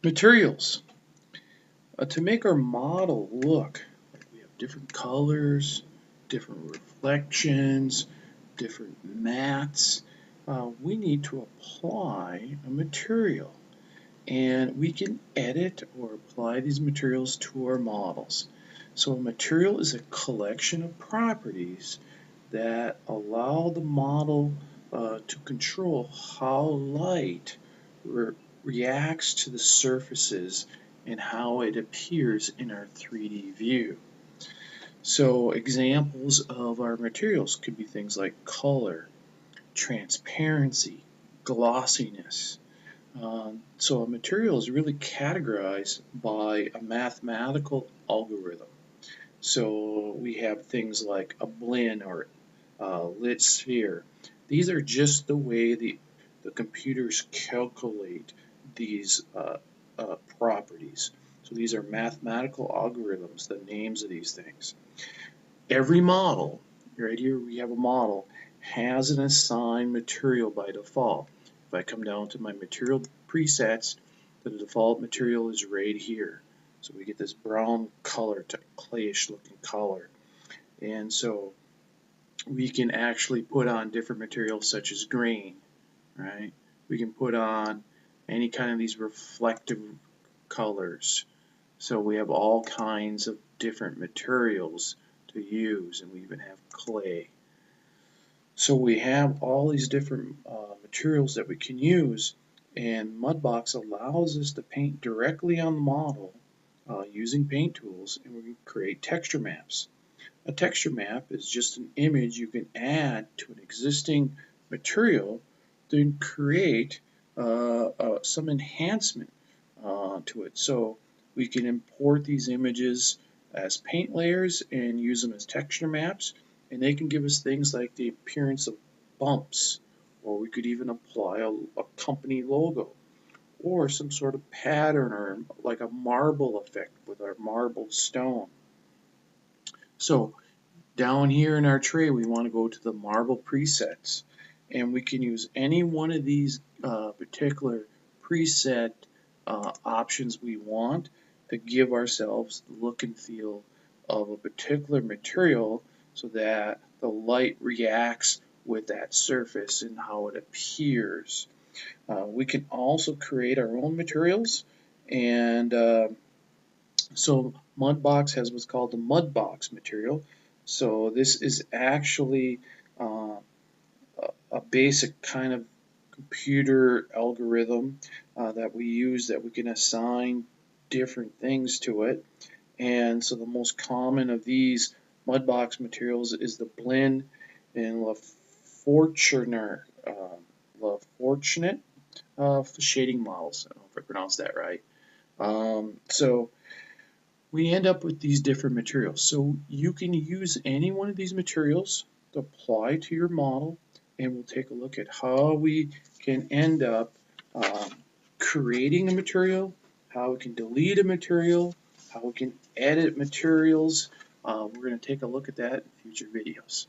Materials. To make our model look like we have different colors, different reflections, different mats, we need to apply a material. And we can edit or apply these materials to our models. So a material is a collection of properties that allow the model to control how light reacts to the surfaces and how it appears in our 3D view. So examples of our materials could be things like color, transparency, glossiness. So a material is really categorized by a mathematical algorithm. So we have things like a blend or lit sphere. These are just the way the computers calculate these properties. So these are mathematical algorithms, the names of these things. Every model, right here we have a model, has an assigned material by default. If I come down to my material presets, the default material is right here. So we get this brown color, clayish looking color. And so we can actually put on different materials such as green, right? We can put on any kind of these reflective colors. So we have all kinds of different materials to use, and we even have clay. So we have all these different materials that we can use, and Mudbox allows us to paint directly on the model using paint tools, and we can create texture maps. A texture map is just an image you can add to an existing material to create some enhancement to it. So we can import these images as paint layers and use them as texture maps, and they can give us things like the appearance of bumps, or we could even apply a company logo or some sort of pattern, or like a marble effect with our marble stone. So down here in our tray, we want to go to the marble presets, and we can use any one of these particular preset options we want to give ourselves the look and feel of a particular material so that the light reacts with that surface and how it appears. We can also create our own materials, and so Mudbox has what's called the Mudbox material. So this is actually a basic kind of computer algorithm that we use, that we can assign different things to it. And so the most common of these Mudbox materials is the blend and LaFortunate shading models. I don't know if I pronounced that right. So we end up with these different materials. So you can use any one of these materials to apply to your model, and we'll take a look at how we can end up creating a material, how we can delete a material, how we can edit materials. We're going to take a look at that in future videos.